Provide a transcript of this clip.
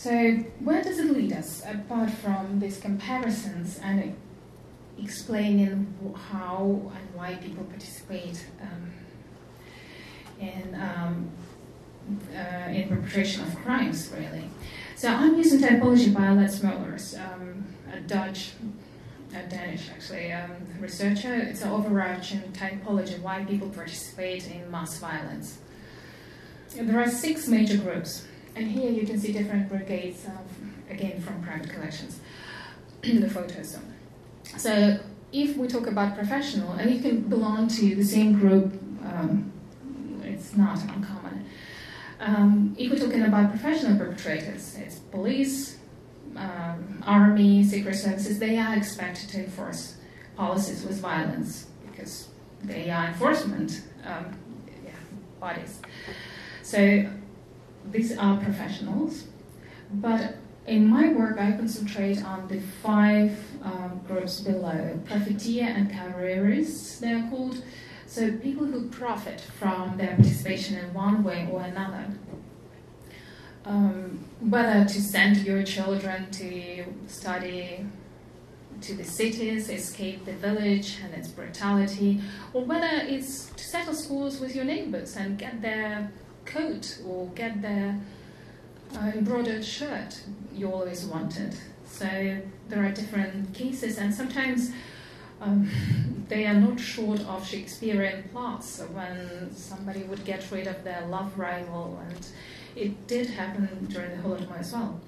So where does it lead us, apart from these comparisons and explaining how and why people participate in perpetration of crimes, really? So I'm using typology by Let's Mullers, a Danish actually researcher. It's an overarching typology why people participate in mass violence. There are 6 major groups, and here you can see different brigades, again from private collections, the photos. So if we talk about professional, and you can belong to the same group, it's not uncommon. If we're talking about professional perpetrators, it's police, army, secret services. They are expected to enforce policies with violence because they are enforcement bodies. So these are professionals, but in my work I concentrate on the 5 groups below: profiteer and careerists, they are called. So people who profit from their participation in one way or another. Whether to send your children to study to the cities, escape the village and its brutality, or whether it's to settle scores with your neighbors and get their coat or get their embroidered shirt you always wanted. So there are different cases, and sometimes they are not short of Shakespearean plots when somebody would get rid of their love rival, and it did happen during the Holodomor as well.